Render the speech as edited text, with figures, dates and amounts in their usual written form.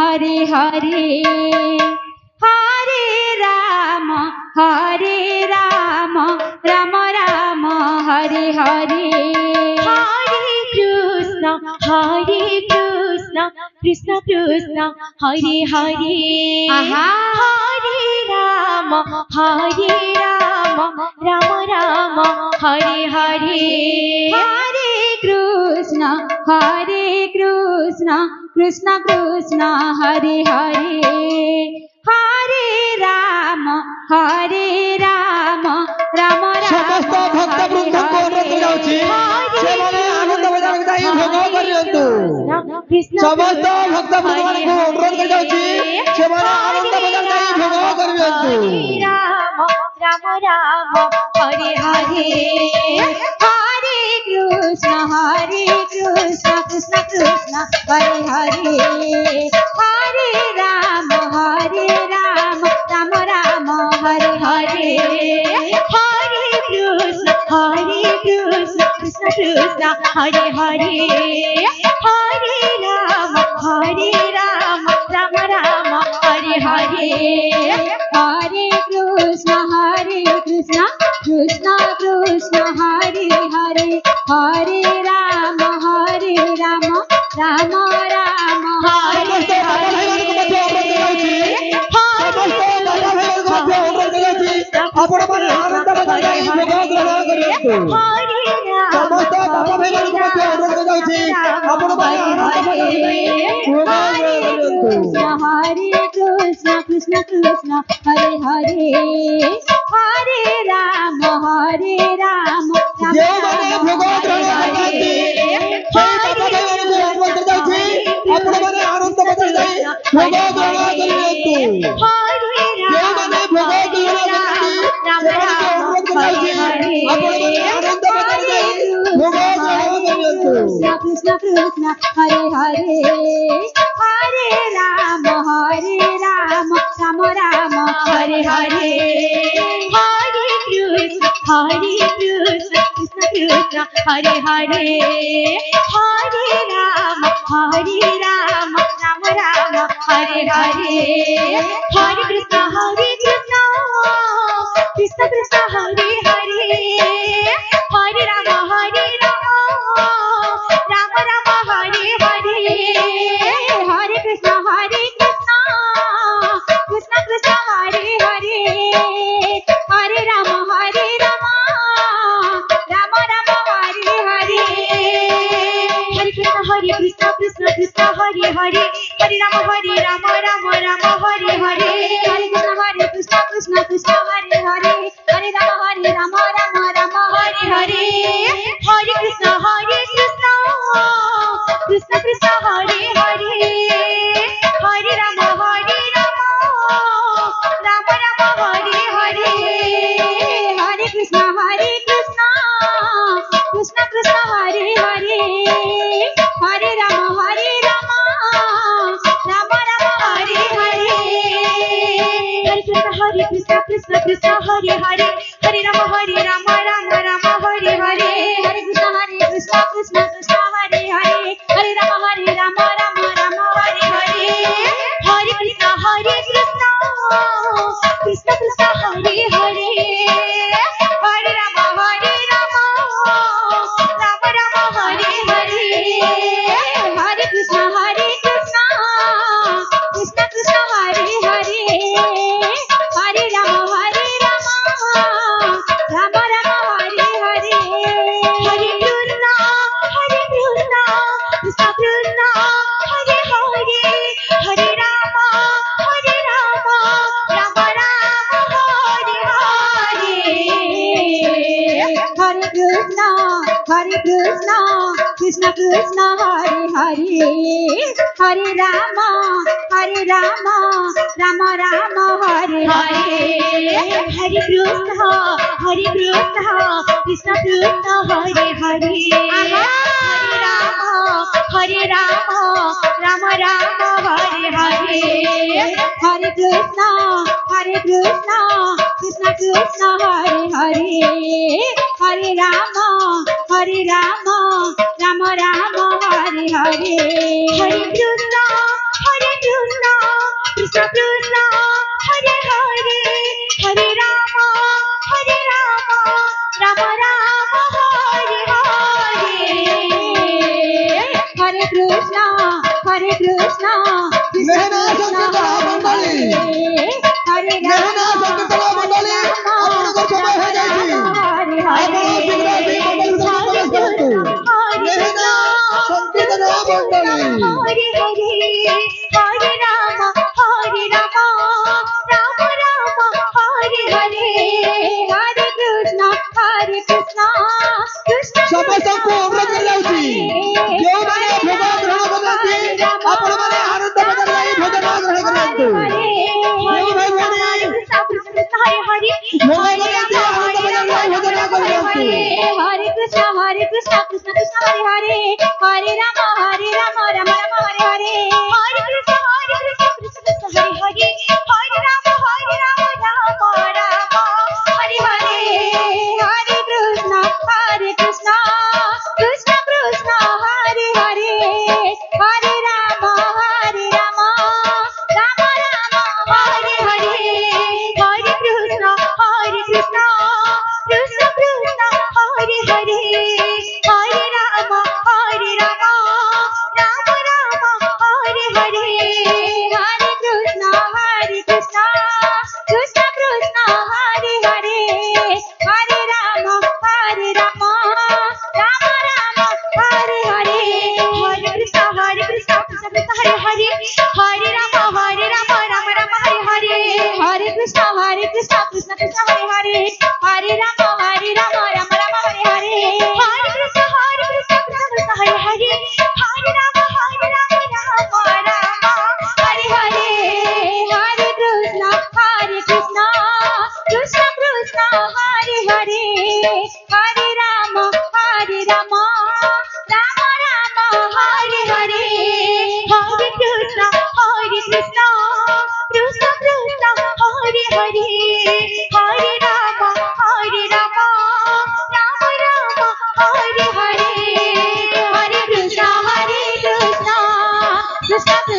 हरे हरे हरे राम राम राम हरे हरे हरे कृष्ण कृष्ण कृष्ण हरे हरे आहा हरे राम राम राम हरे हरे हरे कृष्ण कृष्ण कृष्ण हरे हरे हरे राम राम राम समस्त भक्त वृंद को अनुरोध कराउछि सेमाने आनंद बजार जाई भोग करियंतु समस्त भक्त वृंद को अनुरोध कराउछि सेमाने आनंद बजार जाई भोग करियंतु राम राम हरे हरे हरे कृष्ण कृष्ण कृष्ण हरे हरे हरे राम राम राम हरे हरे हरे कृष्ण कृष्ण कृष्ण हरे हरे हरे राम राम राम हरे हरे हरे कृष्ण कृष्ण कृष्ण हरे हरे हरे राम राम राम हरे आपण माने आनंद बजार जाई भोग ग्रहण करियंतु समस्त बाबा भाई को मध्य अनुरोध कराउछि आपण माने आनंद बजार जाई भोग ग्रहण करियंतु हरे कृष्ण कृष्ण कृष्ण हरे हरे हरे राम राम देव माने भोग ग्रहण करती बाबा भाई को अनुरोध कराउछि आपण माने आनंद बजार जाई भोग ग्रहण करियंतु देव माने भोग ग्रहण करती अनुरोध कराउछि आपण माने आनंद बजार जाई भोग ग्रहण करियंतु कृष्ण कृष्ण हरे हरे हरे राम राम राम हरे हरे हरे कृष्ण कृष्ण कृष्ण हरे हरे हरे राम राम राम हरे हरे हरे कृष्ण कृष्ण कृष्ण हरे हरे हरे राम राम राम हरे हरे हरे कृष्ण कृष्ण कृष्ण हरे हरे हरे राम राम राम हरे हरे हरे कृष्ण कृष्ण हरे हरे हरे राम राम राम हरे हरे हरे कृष्ण कृष्ण हरे हरे हरे राम राम राम हरे हरे हरे कृष्ण कृष्ण कृष्ण हरे हरे हरे राम राम राम हरे हरे हरे कृष्ण कृष्ण कृष्ण हरे हरे हरे राम राम राम हरे हरे हरे कृष्ण कृष्ण कृष्ण हरे हरे हरे राम राम राम हरे हरे हरे कृष्ण कृष्ण कृष्ण हरे हरे हरे राम राम राम हरे हरे हरे कृष्ण कृष्ण कृष्ण हरे हरे हरे राम राम हरे हरे हरे कृष्ण कृष्ण कृष्ण हरे हरे हरे राम राम राम हरे हरे हरे कृष्ण कृष्ण कृष्ण हरे हरे हरे राम राम हरे हरे हरे कृष्ण कृष्ण कृष्ण हरे हरे हरे राम राम राम हरे हरे हरे कृष्ण कृष्ण कृष्ण हरे हरे हरे राम राम हरे हरे हरे कृष्ण कृष्ण कृष्ण हरे हरे हरे राम राम राम हरे हरे हरे कृष्ण मेहना संकीर्तन मंडली हरे मेहना संकीर्तन मंडली आपनकर समय हो जायछि आपण शीघ्र भी मंडली प्रवेश करंतु मेहना संकीर्तन मंडली हरे हरे हरे राम राम राम हरे हरे हरे कृष्ण कृष्ण ସମସ୍ତଙ୍କୁ ଅନୁରୋଧ କରାଯାଉଛି ଯେଉଁମାନେ ଭୋଗ ଗ୍ରହଣ କରନ୍ତି ଆପଣ ମାନେ ଆନନ୍ଦ ବଜାରରେ ଯାଇ ଭୋଜନ ଗ୍ରହଣ କରନ୍ତୁ ଯେଉଁ ଭାଇ ଭଉଣୀ हरे हरे ଭୋଗ କରନ୍ତି ଆନନ୍ଦ ବଜାରରେ ଯାଇ ଭୋଜନ କରନ୍ତୁ हरे कृष्ण कृष्ण कृष्ण हरे हरे हरे राम राम राम हरे हरे हरे कृष्ण कृष्ण कृष्ण हरे हरे हरे राम राम राम हरे हरे हरे कृष्ण कृष्ण कृष्ण कृष्ण हरे हरे हरे राम राम राम हरे हरे हरे कृष्ण कृष्ण कृष्ण कृष्ण हरे हरे हरे राम राम राम हरे हरे हरे कृष्ण कृष्ण कृष्ण कृष्ण हरे हरे हरे राम राम राम हरे हरे हरे कृष्ण कृष्ण कृष्ण हरे हरे हरे राम राम राम हरे हरे हरे कृष्ण कृष्ण कृष्ण हरे हरे हरे राम राम राम हरे हरे हरे कृष्ण कृष्ण कृष्ण हरे हरे हरे राम राम हरे हरे हरे कृष्ण कृष्ण कृष्ण कृष्ण हरे हरे हरे राम राम राम हरे हरे हरे कृष्ण कृष्ण कृष्ण कृष्ण हरे हरे हरे राम राम राम हरे हरे हरे कृष्ण कृष्ण कृष्ण